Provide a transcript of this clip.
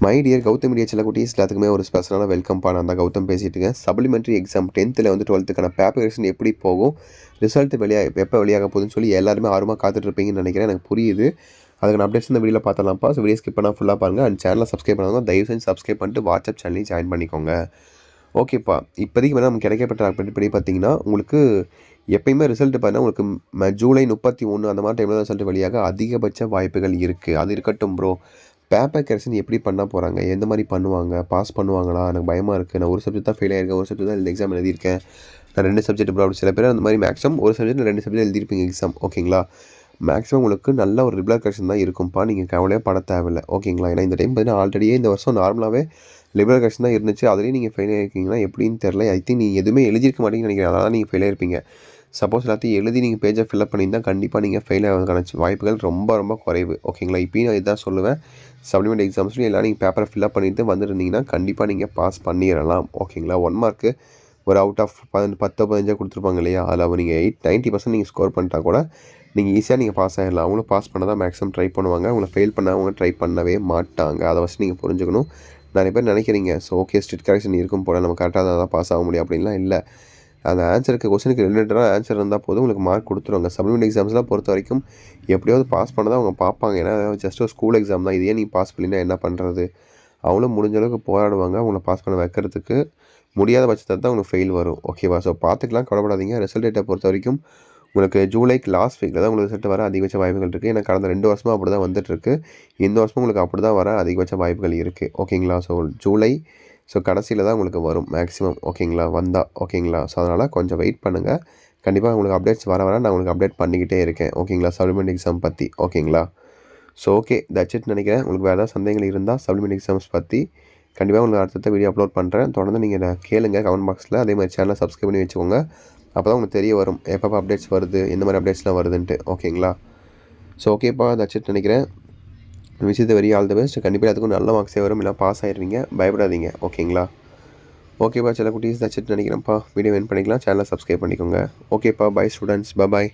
My dear Gautham media செல்லக்குட்டீஸ் எல்லாத்துக்குமே ஒரு ஸ்பெஷலான வெல்கம்ப்பா. நான் தான் கௌதம் பேசிகிட்டு இருக்கேன். சப்ளிமெண்ட்ரி எக்ஸாம் 10th வந்து 12th பேப்பர் எப்படி போகும், ரிசல்ட் எப்போ வெளியாக போகுதுன்னு சொல்லி எல்லாருமே ஆர்வமாக காத்துட்ருப்பீங்கன்னு நினைக்கிறேன். எனக்கு புரியுது. அதுக்கான அப்டேட்ஸ் இந்த வீடியோவில் பார்த்தலாம்ப்பா. ஸோ வீடியோ ஸ்கிப் பண்ணால் ஃபுல்லாக பாருங்கள். அண்ட் சேனலை சப்ஸ்கிரைப் பண்ணாங்க தயவு செஞ்சு சப்ஸ்கிரைப் பண்ணிட்டு வாட்ஸ்அப் சேனலையும் ஜாயின் பண்ணிக்கோங்க. ஓகேப்பா, இப்போதைக்கு நமக்கு கிடைக்கப்பட்ட அப்டேட் படி பார்த்தீங்கன்னா, உங்களுக்கு எப்பயுமே ரிசல்ட் பார்த்தீங்கன்னா உங்களுக்கு ஜூலை 31 அந்த மாதிரி டைமில் ரிசல்ட் வெளியாக அதிகபட்ச வாய்ப்புகள் இருக்குது. அது இருக்கட்டும் ப்ரோ. பேப்பர் கரெக்ஷன் எப்படி பண்ண போகிறாங்க, எந்த மாதிரி பண்ணுவாங்க, பாஸ் பண்ணுவாங்களா, எனக்கு பயமாக இருக்குது. நான் ஒரு சப்ஜெக்ட் தான் ஃபெயில் ஆகிருக்கேன், ஒரு சப்ஜெக்ட் தான் இந்த எக்ஸாம் எழுதியிருக்கேன், நான் 2 சப்ஜெக்ட் ப்ரோ. அப்படி சில பேர் அந்த மாதிரி மேக்ஸிமம் ஒரு சப்ஜெக்ட் 2 சப்ஜெக்ட் எழுதியிருப்பீங்க எக்ஸாம். ஓகேங்களா, மேக்ஸிமம் உங்களுக்கு நல்ல ஒரு ரிகுலர் கரெக்ஷன் தான் இருக்கும்ப்பா. நீங்கள் கவலையே பட தேவையில்லை. ஓகேங்களா, ஏன்னா இந்த டைம் பார்த்தீங்கன்னா ஆல்ரெடியே இந்த வருஷம் நார்மலாகவே லிபரல் கரெக்ஷன் தான் இருந்துச்சு. அதுலேயும் நீங்கள் ஃபெயில் ஆகிருக்கீங்கன்னா எப்படின்னு தெரில. ஐ திங்க் நீங்கள் எதுவுமே எழுதியிருக்க மாட்டீங்கன்னு நினைக்கிறேன். அதனால் நீங்கள் ஃபெயில் ஆகிருப்பீங்க. சப்போஸ் எல்லாத்தையும் எழுதி நீங்கள் பேஜை ஃபில்அப் பண்ணியிருந்தால் கண்டிப்பாக நீங்கள் ஃபெயில் ஆகிறதுக்கான வாய்ப்புகள் ரொம்ப ரொம்ப குறைவு. ஓகேங்களா, இப்போயும் நான் இதுதான் சொல்லுவேன். சப்ளிமெண்ட் எக்ஸாம்ஸ்லையும் எல்லாம் நீங்கள் பேப்பரை ஃபில்அப் பண்ணிட்டு வந்துருந்தீங்கன்னா கண்டிப்பாக நீங்கள் பாஸ் பண்ணிடலாம். ஓகேங்களா, 1 மார்க்கு ஒரு அவுட் ஆஃப் 10-15 கொடுத்துருப்பாங்க இல்லையா, அதில் நீங்கள் 90% நீங்கள் ஸ்கோர் பண்ணிட்டா கூட நீங்கள் ஈஸியாக நீங்கள் பாஸ் ஆகிடலாம். அவங்களும் பாஸ் பண்ண தான் மேக்ஸிமம் ட்ரை பண்ணுவாங்க. அவங்கள ஃபெயில் பண்ண அவங்க ட்ரை பண்ணவே மாட்டாங்க. அதை வச்சு நீங்கள் புரிஞ்சுக்கணும். நிறைய பேர் நினைக்கிறீங்க ஸோ ஓகே ஸ்ட்ரிக்ட் கரெக்ஷன் இருக்கும் போல், நம்ம கரெக்டாக தான் பாஸ் ஆக முடியும் அப்படின்லாம் இல்லை. அந்த ஆன்சருக்கு கொஸ்டினுக்கு ரிலேட்டடாக ஆன்சர் இருந்தால் போதும் உங்களுக்கு மார்க் கொடுத்துருவாங்க. சப்ளிமெண்ட் எக்ஸாம்ஸ்லாம் பொறுத்த வரைக்கும் எப்படியாவது பாஸ் பண்ண தான் அவங்க பார்ப்பாங்க. ஏன்னா ஜஸ்ட் ஒரு ஸ்கூல் எக்ஸாம் தான். இதையே நீங்கள் பாஸ் பண்ணினா என்ன பண்ணுறது? அவங்களும் முடிஞ்ச அளவுக்கு போராடுவாங்க அவங்கள பாஸ் பண்ண வைக்கிறதுக்கு. முடியாத பட்சத்தில் தான் உங்களுக்கு ஃபெயில் வரும். ஓகேவா, ஸோ பார்த்துக்கலாம், கவலைப்படாதீங்க. ரிசல்ட் டேட்டை பொறுத்த வரைக்கும் உங்களுக்கு ஜூலைக்கு லாஸ்ட் வீக்கில் தான் உங்களுக்கு ரிசல்ட் வர அதிகபட்ச வாய்ப்புகள் இருக்குது. ஏன்னா கடந்த 2 வருஷமாக அப்படி தான் வந்துட்டுருக்கு. இந்த வருஷமும் உங்களுக்கு அப்படி தான் வர அதிகபட்ச வாய்ப்புகள் இருக்குது. ஓகேங்களா, ஸோ ஜூலை கடைசியில் தான் உங்களுக்கு வரும் மேக்ஸிமம். ஓகேங்களா, வந்தால். ஓகேங்களா, ஸோ அதனால் கொஞ்சம் வெயிட் பண்ணுங்கள். கண்டிப்பாக உங்களுக்கு அப்டேட்ஸ் வர நான் உங்களுக்கு அப்டேட் பண்ணிக்கிட்டே இருக்கேன். ஓகேங்களா, சப்ளிமெண்ட் எக்ஸாம் பற்றி. ஓகேங்களா, ஸோ ஓகே தட்ஸ் இட் நினைக்கிறேன். உங்களுக்கு வேறு ஏதாவது சந்தேகங்கள் இருந்தால் சப்ளிமெண்ட் எக்ஸாம்ஸ் பற்றி கண்டிப்பாக உங்களுக்கு அடுத்த வீடியோ அப்லோட் பண்ணுறேன். தொடர்ந்து நீங்கள் கேளுங்க கமெண்ட் பாக்ஸில். அதே மாதிரி சேனலை சப்ஸ்கிரைப் பண்ணி வச்சுக்கோங்க. அப்போ தான் உங்களுக்கு தெரிய வரும் எப்பப்போ அப்டேட்ஸ் வருது, எந்த மாதிரி அப்டேட்ஸ்லாம் வருதுன்ட்டு. ஓகேங்களா, ஸோ ஓகேப்பா தட்ஸ் இட் நினைக்கிறேன். விஷயத்தை வெரி ஆல் தி பெஸ்ட். கண்டிப்பாக அதுக்கும் நல்ல மார்க்ஸே வரும், இல்லை பாஸ் ஆயிடுவீங்க, பயப்படாதீங்க. ஓகேங்களா, ஓகேப்பா சில குட்டீஸ் தட்ஸ் இட் நினைக்கிறேன்ப்பா. வீடியோ எண்ட் பண்ணிக்கலாம். சேனலை சப்ஸ்கிரைப் பண்ணிக்கோங்க. ஓகேப்பா, பை ஸ்டூடெண்ட்ஸ், பாய்.